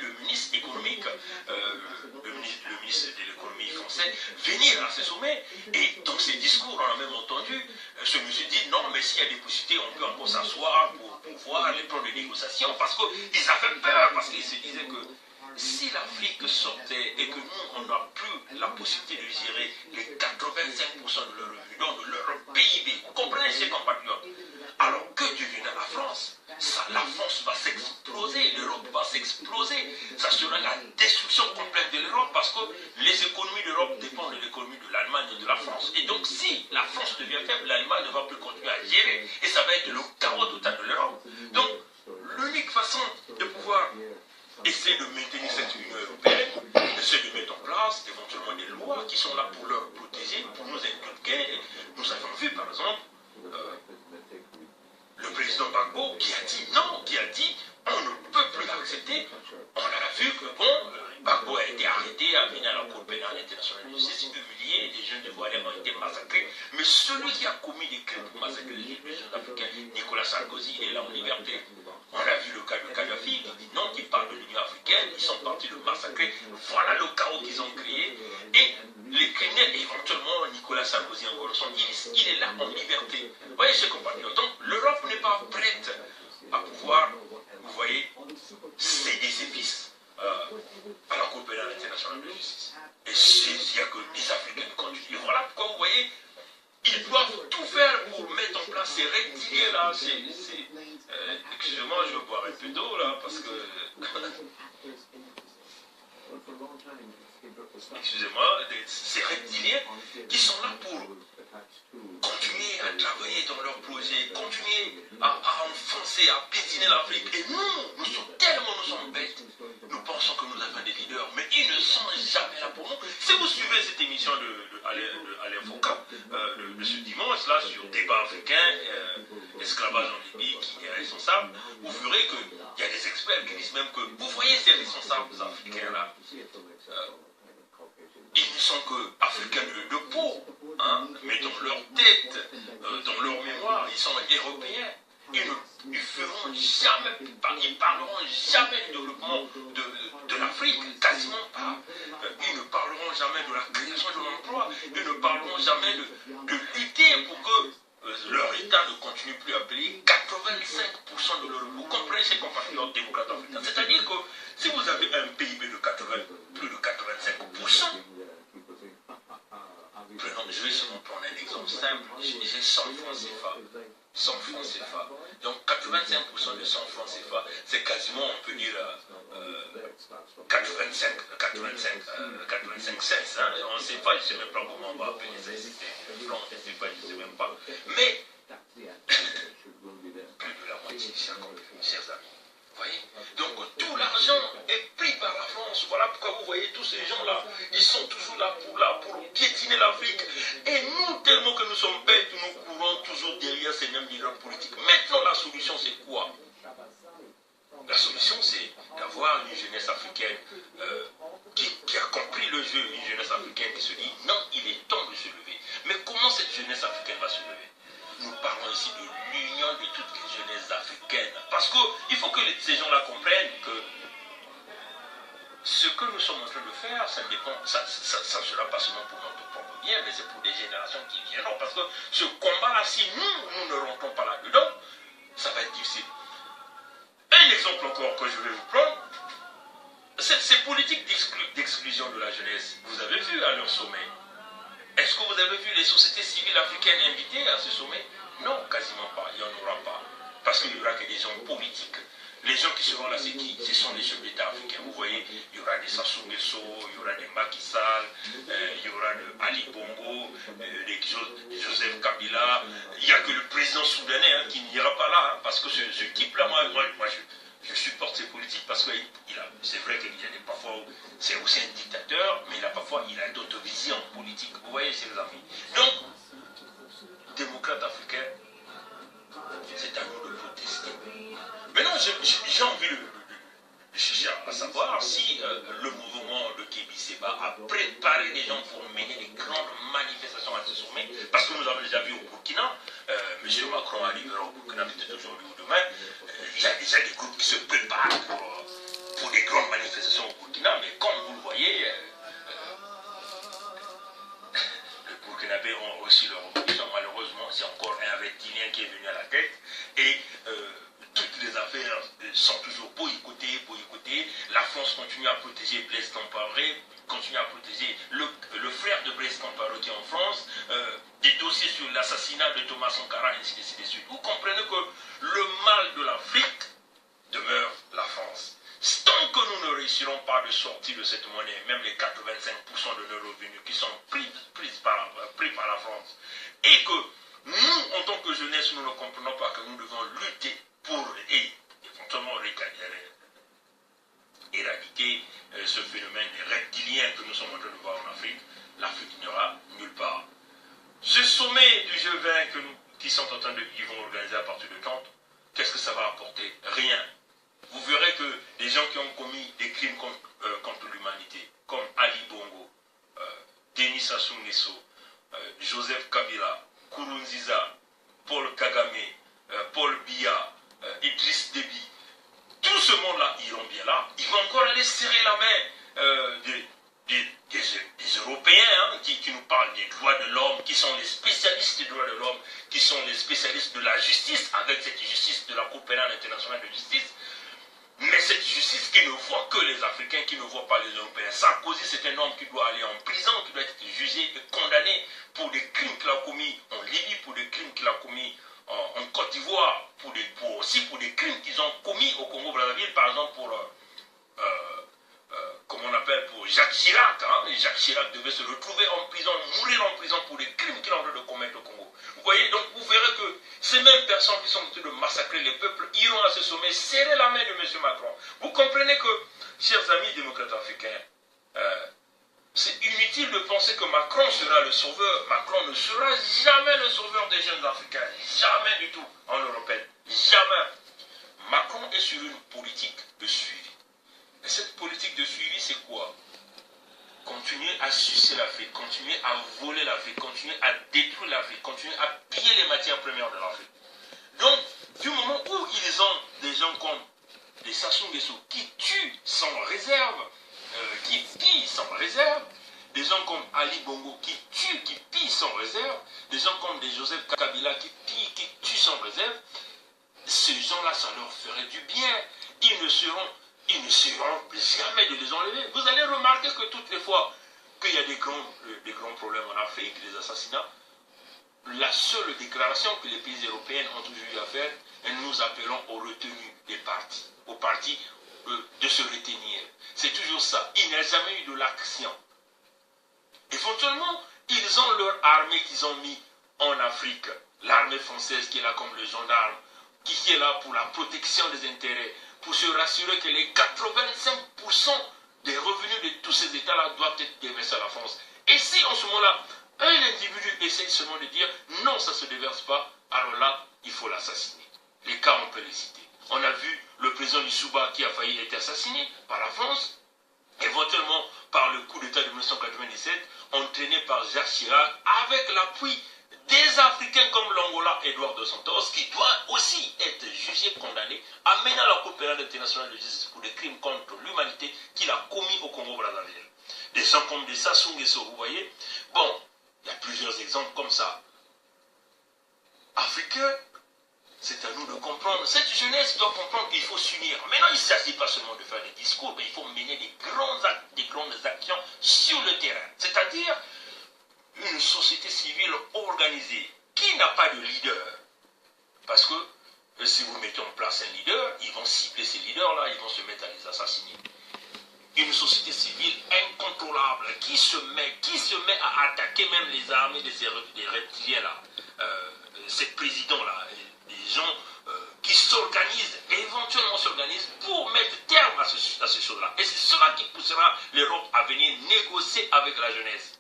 le ministre économique, le ministre de l'économie français venir à ce sommet, et dans ses discours, on a même entendu ce monsieur dit non, mais s'il y a des possibilités, on peut encore s'asseoir pour voir les plans de négociation, parce qu'ils avaient peur, parce qu'ils se disaient que si l'Afrique sortait et que nous, on n'a plus la possibilité de gérer les 85% de leurs revenus, donc de leur PIB, vous comprenez ces compatriotes? Alors que deviendra la France? La France va s'exploser, l'Europe va s'exploser. Ça sera la destruction complète de l'Europe parce que les économies de l'Europe dépendent de l'économie de l'Allemagne et de la France. Et donc si la France devient faible, l'Allemagne ne va plus continuer à gérer et ça va être le chaos total de l'Europe. Donc l'unique façon de pouvoir essayer de maintenir cette Union européenne, essayer de mettre en place éventuellement des lois qui sont là pour leur protéger, pour nous inculquer. Nous avons vu par exemple le président Gbagbo qui a dit non, qui a dit on ne peut plus l'accepter. On a vu que bon, Gbagbo a été arrêté, a venu à la Cour pénale internationale de justice, humilié, des jeunes Ivoiriens ont été massacrés. Mais celui qui a commis des crimes pour massacrer les jeunes africains, Nicolas Sarkozy, il est là en liberté. On a vu le cas de Kadhafi qui dit non, qui parle de l'Union africaine, ils sont partis le massacrer. Voilà le chaos qu'ils ont créé. Et les criminels, éventuellement, Nicolas Sarkozy encore, il est là en liberté. Vous voyez ce compatriotes. Donc l'Europe n'est pas prête à pouvoir, vous voyez, céder ses fils à la Cour pénale internationale de justice. Et il n'y a que les Africains qui continuent. Et voilà pourquoi vous voyez, ils doivent tout faire pour mettre en place ces reptiliens-là. Excusez-moi, je vais boire un peu d'eau là, parce que... Excusez-moi, ces reptiliens qui sont là pour continuer à travailler dans leurs projets, continuer à enfoncer, à piétiner l'Afrique. Et nous sommes bêtes. Nous pensons que nous avons des leaders, mais ils ne sont jamais là pour nous. Si vous suivez cette émission d'Alain Foucault, de ce dimanche là, sur débat africain, esclavage en Libye, qui est responsable, vous verrez qu'il y a des experts qui disent même que, vous voyez ces responsables africains là, ils ne sont que africains de peau, hein, mais dans leur tête, dans leur mémoire, ils sont européens. Ils feront jamais, ils parleront jamais du développement de l'Afrique, quasiment pas. Ils ne parleront jamais de la création de l'emploi, ils ne parleront jamais de lutter pour que leur État ne continue plus à payer 85% de leur... Vous comprenez ces compatriotes démocrates africains? C'est-à-dire que si vous avez un PIB de plus de 85%, je vais seulement prendre un exemple simple, j'ai 100 francs CFA. 100 francs CFA. Donc 85% de 100 francs CFA, c'est quasiment, on peut dire, 85 cents. Hein. On ne sait pas, je ne sais même pas comment on va appeler ça. C'est francs, je ne sais pas, je ne sais même pas. Mais, plus de la moitié, chers amis. Vous voyez? Donc tout l'argent est pris par la France. Voilà pourquoi vous voyez tous ces gens-là, ils sont toujours là pour piétiner l'Afrique. Et nous, tellement que nous sommes bêtes, nous courons toujours derrière ces mêmes leaders politiques. Maintenant, la solution, c'est quoi? La solution, c'est d'avoir une jeunesse africaine qui a compris le jeu, une jeunesse africaine qui se dit non, il est temps de se lever. Mais comment cette jeunesse africaine va se lever? Nous parlons ici de l'union de toutes les jeunesses africaines. Parce qu'il faut que ces gens-là comprennent que ce que nous sommes en train de faire, ça dépend, ça ne sera pas seulement pour notre propre bien, mais c'est pour des générations qui viendront. Parce que ce combat-là, si nous ne rentrons pas là-dedans, ça va être difficile. Un exemple encore que je vais vous prendre, Ces politiques d'exclusion de la jeunesse, vous avez vu à leur sommet. Est-ce que vous avez vu les sociétés civiles africaines invitées à ce sommet? Non, quasiment pas. Il n'y en aura pas. Parce qu'il n'y aura que des hommes politiques. Les gens qui seront là, c'est qui? Ce sont les chefs d'État africains. Vous voyez, il y aura des Sassou Nguesso, il y aura des Macky Sall, il y aura de Ali Bongo, des Joseph Kabila. Il n'y a que le président soudanais qui n'ira pas là. Parce que ce type-là, moi je supporte ces politiques parce que c'est vrai qu'il y a des parfois, c'est aussi un dictateur, mais parfois il a d'autres visions politiques. Vous voyez, chers amis. Donc, démocrates africains, c'est à nous de protester. Maintenant, j'ai envie de à savoir si le mouvement de Kébi Séba a préparé les gens pour mener des grandes manifestations à ce sommet. Parce que nous avons déjà vu au Burkina, M. Macron arrivera au Burkina peut-être aujourd'hui ou demain, il y a déjà des groupes qui se préparent pour des grandes manifestations au Burkina, mais comme vous le voyez, les Burkinabés ont aussi leur opposition. Malheureusement, c'est encore un reptilien qui est venu à la tête. Et toutes les affaires sont toujours boycottées. La France continue à protéger Blaise Compaoré, continue à protéger le frère de Blaise Compaoré qui est en France, des dossiers sur l'assassinat de Thomas Sankara, ainsi de suite. Vous comprenez que le mal de l'Afrique demeure la France. Tant que nous ne réussirons pas de sortir de cette monnaie, même les 85% de nos revenus qui sont pris par la France, et que nous, en tant que jeunesse, nous ne comprenons pas que nous devons lutter pour éventuellement éradiquer ce phénomène des reptiliens que nous sommes en train de voir en Afrique, l'Afrique n'ira nulle part. Ce sommet du G20 qui sont en train ils vont organiser à partir de quand, qu'est-ce que ça va apporter? Rien. Vous verrez que les gens qui ont commis des crimes contre l'humanité, comme Ali Bongo, Denis Sassou Nguesso, Joseph Kabila, Nkurunziza, Paul Kagame, Paul Biya, Idriss Déby, tout ce monde-là, ils iront bien là. Ils vont encore aller serrer la main des Européens qui nous parlent des droits de l'homme, qui sont les spécialistes des droits de l'homme, qui sont les spécialistes de la justice, avec cette justice de la Cour pénale internationale de justice. Mais cette justice qui ne voit que les Africains, qui ne voit pas les Européens. Sarkozy, c'est un homme qui doit aller en prison, qui doit être jugé et condamné pour des crimes qu'il a commis en Libye, pour des crimes qu'il a commis en Côte d'Ivoire, aussi pour des crimes qu'ils ont commis au Congo-Brazzaville, par exemple pour Jacques Chirac. Jacques Chirac devait se retrouver en prison, mourir en prison pour des crimes qu'il est en train de commettre au Congo. Vous voyez, donc vous verrez que ces mêmes personnes qui sont en train de massacrer les peuples iront à ce sommet serrer la main de M. Macron. Vous comprenez que, chers amis démocrates africains, c'est inutile de penser que Macron sera le sauveur. Macron ne sera jamais le sauveur des jeunes Africains. Jamais du tout en européenne. Jamais. Macron est sur une politique de suivi. Et cette politique de suivi, c'est quoi? Continuer à sucer l'Afrique, continuer à voler l'Afrique, continuer à détruire l'Afrique, continuer à piller les matières premières de l'Afrique. Donc, du moment où ils ont des gens comme des Sassou Nguesso qui tuent sans réserve, qui pillent sans réserve, des gens comme Ali Bongo qui tuent, qui pillent sans réserve, des gens comme des Joseph Kabila qui pillent, qui tuent sans réserve, ces gens-là, ça leur ferait du bien. Ils ne seront jamais de les enlever. Vous allez remarquer que toutes les fois qu'il y a des grands problèmes en Afrique, des assassinats, la seule déclaration que les pays européens ont toujours eu à faire, nous appelons aux retenues des partis, aux partis de se retenir. C'est toujours ça. Il n'y a jamais eu de l'action. Éventuellement, ils ont leur armée qu'ils ont mis en Afrique. L'armée française qui est là comme le gendarme, qui est là pour la protection des intérêts, pour se rassurer que les 85% des revenus de tous ces États-là doivent être déversés à la France. Et si en ce moment-là, un individu essaye seulement de dire non, ça ne se déverse pas, alors là, il faut l'assassiner. Les cas, on peut les citer. On a vu le président du Souba qui a failli être assassiné par la France, éventuellement par le coup d'État de 1997, entraîné par Jacques Chirac, avec l'appui des Africains comme l'Angola, Edouard Dos Santos, qui doit aussi être jugé, condamné, amené à la Cour pénale internationale de justice pour des crimes contre l'humanité qu'il a commis au Congo-Brazzaville. Des gens comme des Sassou Nguesso, vous voyez. Bon, il y a plusieurs exemples comme ça. Africains C'est à nous de comprendre. Cette jeunesse doit comprendre qu'il faut s'unir. Maintenant, il ne s'agit pas seulement de faire des discours, mais il faut mener des grandes actions sur le terrain. C'est-à-dire une société civile organisée qui n'a pas de leader. Parce que si vous mettez en place un leader, ils vont cibler ces leaders-là, ils vont se mettre à les assassiner. Une société civile incontrôlable qui se met à attaquer même les armées des reptiliens-là, ces présidents-là, des gens qui s'organisent, éventuellement s'organisent pour mettre terme à ces choses-là. Et c'est cela qui poussera l'Europe à venir négocier avec la jeunesse.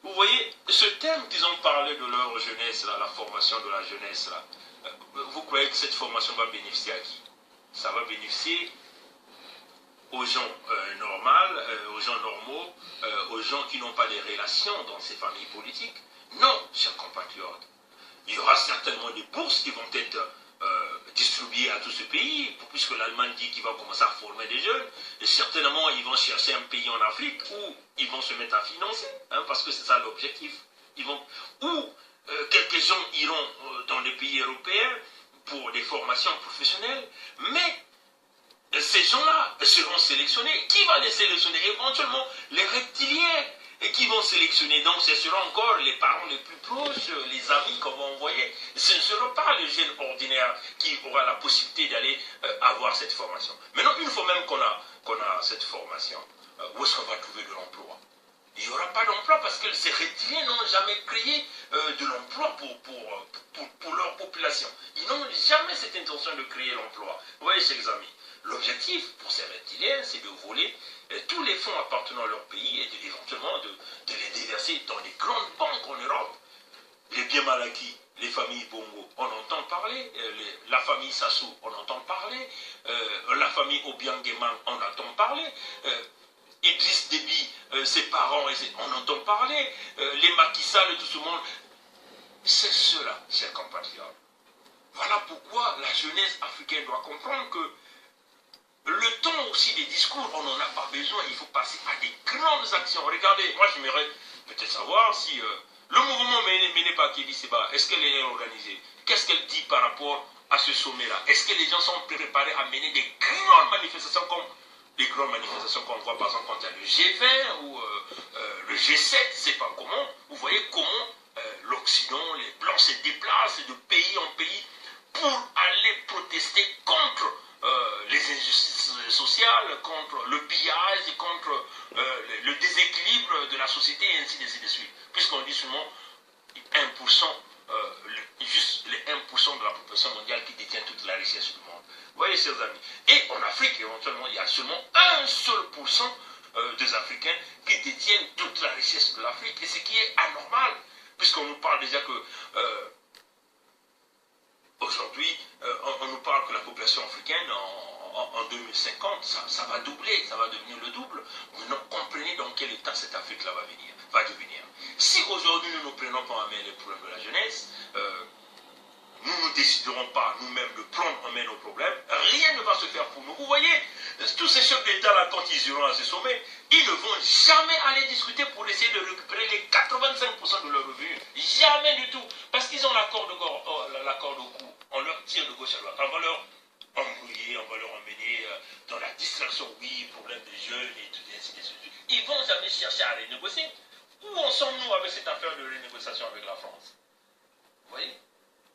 Vous voyez, ce thème qu'ils ont parlé de leur jeunesse, là, la formation de la jeunesse, là, vous croyez que cette formation va bénéficier à qui? Ça va bénéficier aux gens aux gens normaux, aux gens qui n'ont pas de relations dans ces familles politiques? Non, chers compatriotes. Il y aura certainement des bourses qui vont être distribuées à tout ce pays, puisque l'Allemagne dit qu'il va commencer à former des jeunes, et certainement ils vont chercher un pays en Afrique où ils vont se mettre à financer, hein, parce que c'est ça l'objectif. Quelques gens iront dans les pays européens pour des formations professionnelles, mais ces gens-là seront sélectionnés. Qui va les sélectionner? Éventuellement les reptiliens qui vont sélectionner. Donc ce seront encore les parents les plus proches, les amis qu'on va envoyer. Ce ne seront pas les jeunes ordinaires qui auront la possibilité d'aller avoir cette formation. Maintenant, une fois même qu'on a cette formation, où est-ce qu'on va trouver de l'emploi? Il n'y aura pas d'emploi parce que ces reptiliens n'ont jamais créé de l'emploi pour leur population. Ils n'ont jamais cette intention de créer l'emploi. Vous voyez, chers amis, l'objectif pour ces reptiliens, c'est de voler tous les fonds appartenant à leur pays et éventuellement de les déverser dans les grandes banques en Europe. Les biens mal acquis, les familles Bongo, on entend parler, la famille Sassou, on entend parler, la famille Obiang-Gemang, on entend parler, Idriss Déby, ses parents, on entend parler, les Macky Sall et tout ce monde. C'est cela, chers compatriotes. Voilà pourquoi la jeunesse africaine doit comprendre que le temps aussi des discours, on n'en a pas besoin. Il faut passer à des grandes actions. Regardez, moi j'aimerais peut-être savoir si le mouvement mené par Kédi Seba, est-ce qu'elle est organisée? Qu'est-ce qu'elle dit par rapport à ce sommet-là? Est-ce que les gens sont préparés à mener des grandes manifestations comme les grandes manifestations qu'on voit par exemple quand il y a le G20 ou le G7, je ne sais pas comment. Vous voyez comment l'Occident, les Blancs se déplacent de pays en pays pour aller protester contre les injustices sociales, contre le pillage, contre le déséquilibre de la société et ainsi de suite. Puisqu'on dit seulement 1%, juste les 1% de la population mondiale qui détient toute la richesse du monde. Vous voyez, chers amis. Et en Afrique, éventuellement, il y a seulement 1% des Africains qui détiennent toute la richesse de l'Afrique. Et ce qui est anormal, puisqu'on nous parle déjà que aujourd'hui, on nous parle que la population africaine, en 2050, ça va doubler, ça va devenir le double. Maintenant, comprenez dans quel état cette Afrique-là va devenir. Si aujourd'hui, nous ne prenons pas en main les problèmes de la jeunesse, nous ne déciderons pas nous-mêmes de prendre en main nos problèmes, rien ne va se faire pour nous. Vous voyez, tous ces chefs d'État-là, quand ils iront à ce sommet, ils ne vont jamais aller discuter pour essayer de récupérer les 85% de leurs revenus. Jamais du tout. Parce qu'ils ont l'accord au cou. On leur tire de gauche à droite. On va leur embrouiller, on va leur emmener dans la distraction, oui, problème des jeunes et tout, ainsi de suite. Ils ne vont jamais chercher à renégocier. Où en sommes-nous avec cette affaire de renégociation avec la France? Vous voyez?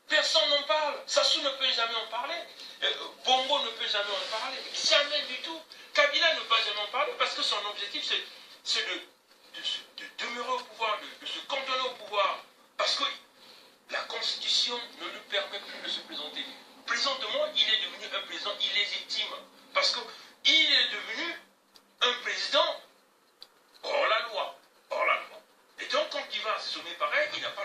Personne n'en parle. Sassou ne peut jamais en parler. Bongo ne peut jamais en parler. Jamais du tout. Kabila ne peut jamais en parler parce que son objectif, c'est de demeurer au pouvoir, de se cantonner au pouvoir. Parce que la Constitution ne lui permet plus de se présenter. Présentement, il est devenu un président illégitime. Parce qu'il est devenu un président hors la loi. Hors la loi. Et donc, quand il va se sommer pareil, il n'a pas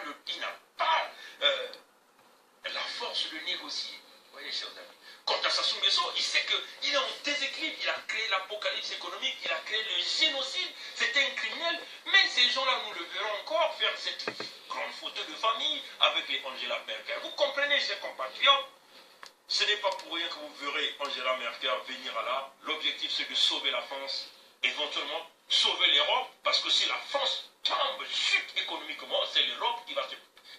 la force de négocier. Vous voyez, chers amis. Quant à Sassou Nguesso, il sait qu'il est en déséquilibre. Il a créé l'apocalypse économique, il a créé le génocide. C'est un criminel. Mais ces gens-là, nous le verrons encore faire cette grande photo de famille avec les Angela Merkel. Vous comprenez, chers compatriotes? Ce n'est pas pour rien que vous verrez Angela Merkel venir à là. L'objectif, c'est de sauver la France, éventuellement sauver l'Europe, parce que si la France tombe, chute économiquement, c'est l'Europe qui va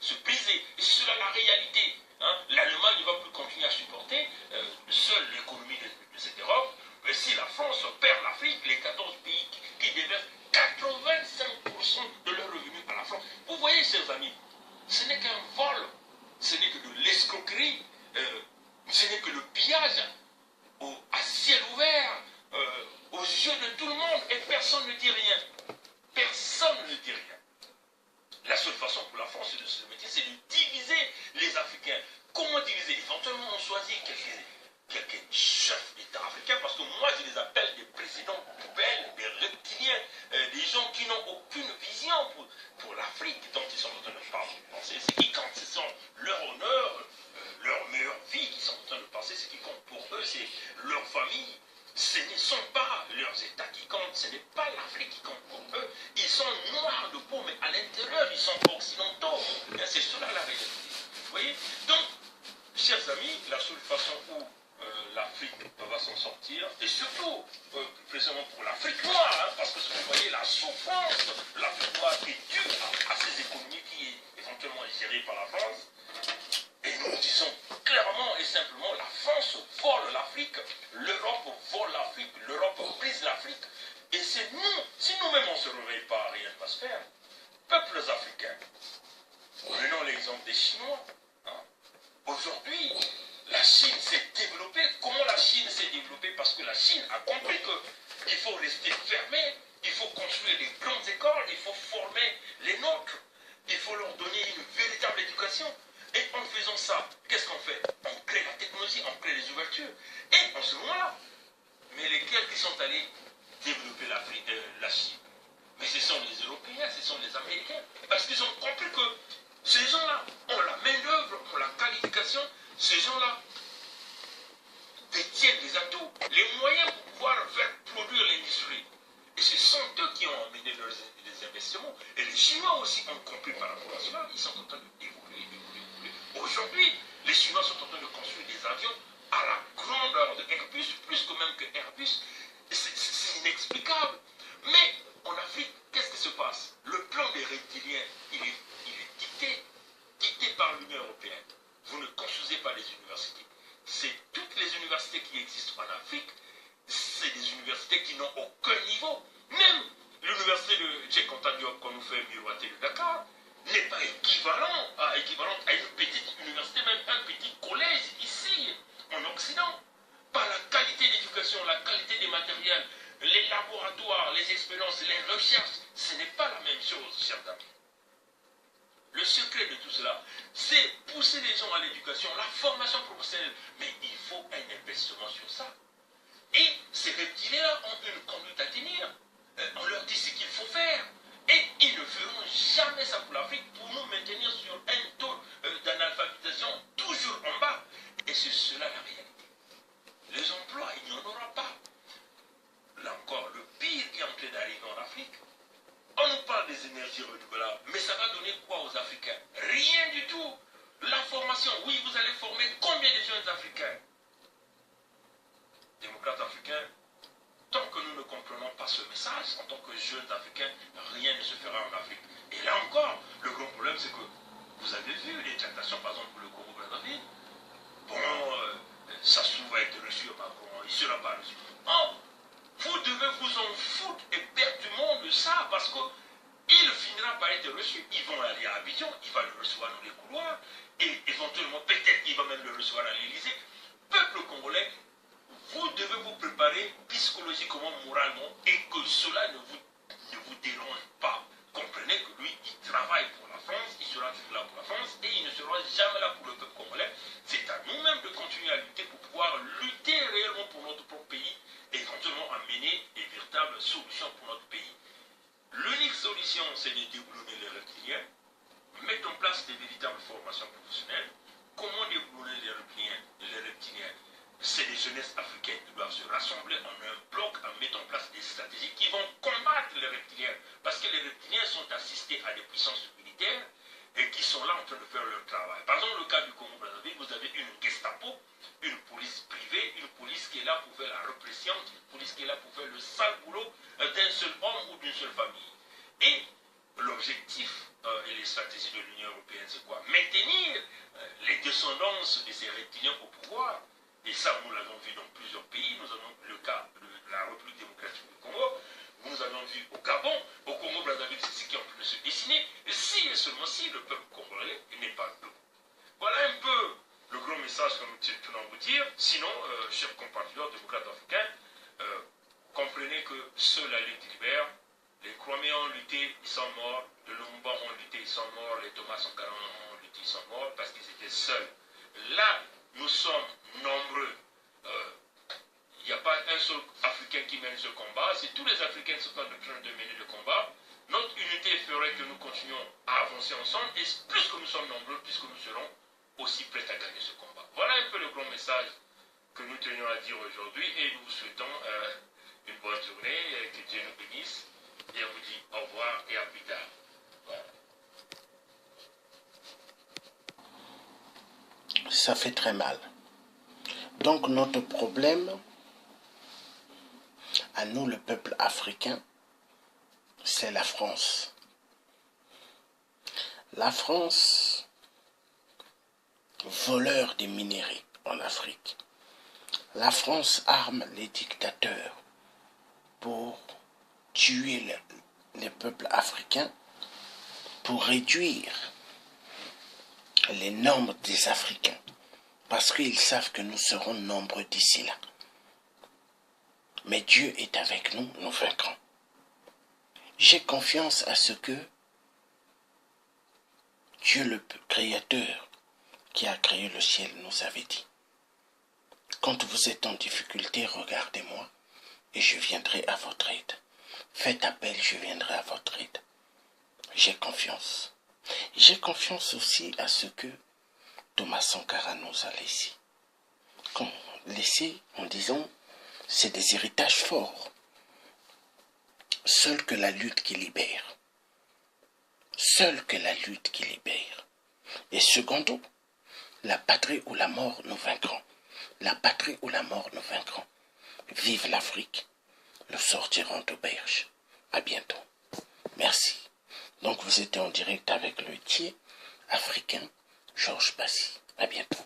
se briser. Et c'est cela la réalité. Hein. L'Allemagne ne va plus continuer à supporter seule l'économie de cette Europe. Mais si la France perd l'Afrique, les 14 pays qui déversent 85% de leurs revenus à la France. Vous voyez, chers amis, ce n'est qu'un vol, ce n'est que de l'escroquerie, ce n'est que le pillage à ciel ouvert, aux yeux de tout le monde, et personne ne dit rien. Personne ne dit rien. La seule façon pour la France de se mettre, c'est de diviser les Africains. Comment diviser? Éventuellement, on choisit quelques chefs d'État africains, parce que moi, je les appelle des présidents poubelles, des reptiliens, des gens qui n'ont aucune vision pour l'Afrique dont ils sont en train de penser. Ce qui compte, ce sont leur honneur, leur meilleure vie qu'ils sont en train de penser. Ce qui compte pour eux, c'est leur famille. Ce ne sont pas leurs États qui comptent, ce n'est pas l'Afrique qui compte pour eux. Ils sont noirs de peau, mais à l'intérieur, ils sont occidentaux. C'est cela la réalité. Vous voyez? Donc, chers amis, la seule façon où l'Afrique va s'en sortir, et surtout, précisément pour l'Afrique noire, hein, parce que vous voyez, la souffrance de l'Afrique noire est due à ces économies qui est éventuellement gérée par la France. Et nous disons clairement et simplement, la France vole l'Afrique, l'Europe vole l'Afrique, l'Europe brise l'Afrique. Et c'est nous, si nous-mêmes on ne se réveille pas, rien ne va se faire. Peuples africains, prenons l'exemple des Chinois. Hein. Aujourd'hui, la Chine s'est développée. Comment la Chine s'est développée? Parce que la Chine a compris qu'il faut rester fermé, il faut construire des grandes écoles, il faut former les nôtres, il faut leur donner une véritable éducation. Et en faisant ça, qu'est-ce qu'on fait? On crée la technologie, on crée les ouvertures. Et en ce moment-là, mais lesquels qui sont allés développer la Chine? Mais ce sont les Européens, ce sont les Américains. Parce qu'ils ont compris que ces gens-là ont la main-d'œuvre, ont la qualification. Ces gens-là détiennent des atouts, les moyens pour pouvoir faire produire l'industrie. Et ce sont eux qui ont amené les investissements. Et les Chinois aussi ont compris par rapport à cela. Ils sont en train de évoluer. Aujourd'hui, les Chinois sont en train de construire des avions à la grandeur de Airbus, plus que même que Airbus. C'est inexplicable. Mais en Afrique, qu'est-ce qui se passe? Le plan des reptiliens, il est dicté par l'Union européenne. Vous ne construisez pas les universités. C'est toutes les universités qui existent en Afrique, c'est des universités qui n'ont aucun niveau. Même l'université de Cheikh Anta Diop qu'on nous fait miroiter de Dakar n'est pas équivalente à une petite université, même un petit collège ici, en Occident. Par la qualité d'éducation, la qualité des matériels, les laboratoires, les expériences, les recherches, ce n'est pas la même chose, chers amis. Le secret de tout cela, c'est pousser les gens à l'éducation, la formation professionnelle. Mais il faut un investissement sur ça. Et ces reptiliens ont une conduite à tenir. On leur dit ce qu'il faut faire. Et ils ne feront jamais ça pour l'Afrique pour nous maintenir sur un taux d'analphabétisation toujours en bas. Et c'est cela la réalité. Les emplois, il n'y en aura pas. Là encore, le pire qui est en train d'arriver en Afrique, on nous parle des énergies renouvelables, mais ça va donner quoi aux Africains? Rien du tout. La formation, oui, vous allez former combien de jeunes Africains? Démocrates africains, tant que nous ne comprenons pas ce message, en tant que jeunes Africains, rien ne se fera en Afrique. Et là encore, le grand problème, c'est que vous avez vu les tractations, par exemple, pour le Congo-Brazzaville. Bon, Sassou va être reçu au Macron, il ne sera pas reçu. Oh, vous devez vous en foutre et perdre du monde de ça, parce qu'il finira par être reçu. Ils vont aller à Abidjan, il va le recevoir dans les couloirs, et éventuellement, peut-être qu'il va même le recevoir à l'Élysée. Peuple congolais, vous devez vous préparer psychologiquement, moralement, et que cela ne vous dérange pas. Comprenez que lui, il travaille pour la France, il sera toujours là pour la France, et il ne sera jamais là pour le peuple congolais. C'est à nous-mêmes de continuer à lutter pour pouvoir lutter réellement pour notre propre pays, et éventuellement amener des véritables solutions pour notre pays. L'unique solution, c'est de déboulonner les reptiliens, mettre en place des véritables formations professionnelles. Comment déboulonner les reptiliens? C'est les jeunesses africaines qui doivent se rassembler en un bloc en mettant en place des stratégies qui vont combattre les reptiliens. Parce que les reptiliens sont assistés à des puissances militaires et qui sont là en train de faire leur travail. Par exemple, le cas du Congo-Brazzaville, vous avez une Gestapo, une police privée, une police qui est là pour faire la répression, une police qui est là pour faire le sale boulot d'un seul homme ou d'une seule famille. Et l'objectif et les stratégies de l'Union européenne, c'est quoi? Maintenir les descendances de ces reptiliens au pouvoir. Et ça, nous l'avons vu dans plusieurs pays. Nous avons le cas de la République démocratique du Congo. Nous avons vu au Gabon, au Congo-Brazzaville, c'est ce qui est en train de se dessiner. Et si et seulement si le peuple congolais n'est pas debout. Voilà un peu le gros message que nous tenons à vous dire. Sinon, chers compatriotes démocrates africains, comprenez que seule la lutte libère. Les Kwame ont lutté, ils sont morts. Les Lumumba ont lutté, ils sont morts. Les Thomas Sankara ont lutté, ils sont morts parce qu'ils étaient seuls. Là, nous sommes nombreux. Il n'y a pas un seul Africain qui mène ce combat. Si tous les Africains sont en train de mener le combat, notre unité ferait que nous continuions à avancer ensemble. Et plus que nous sommes nombreux, plus que nous serons aussi prêts à gagner ce combat. Voilà un peu le grand message que nous tenions à dire aujourd'hui. Et nous vous souhaitons une bonne journée. Que Dieu nous bénisse. Et on vous dit au revoir et à plus tard. Voilà. Ça fait très mal. Donc notre problème, à nous le peuple africain, c'est la France. La France, voleur des minerais en Afrique. La France arme les dictateurs pour tuer les peuples africains, pour réduire les nombres des Africains, parce qu'ils savent que nous serons nombreux d'ici là. Mais Dieu est avec nous, nous vaincrons. J'ai confiance à ce que Dieu le Créateur, qui a créé le ciel, nous avait dit. Quand vous êtes en difficulté, regardez-moi et je viendrai à votre aide. Faites appel, je viendrai à votre aide. J'ai confiance. J'ai confiance aussi à ce que Thomas Sankara nous a laissé. Laissé en disant, c'est des héritages forts. Seul que la lutte qui libère. Seul que la lutte qui libère. Et secondo, la patrie ou la mort, nous vaincrons. La patrie ou la mort, nous vaincrons. Vive l'Afrique. Nous sortirons d'auberge. À bientôt. Merci. Donc vous étiez en direct avec le Thier africain, Georges Bassi. À bientôt.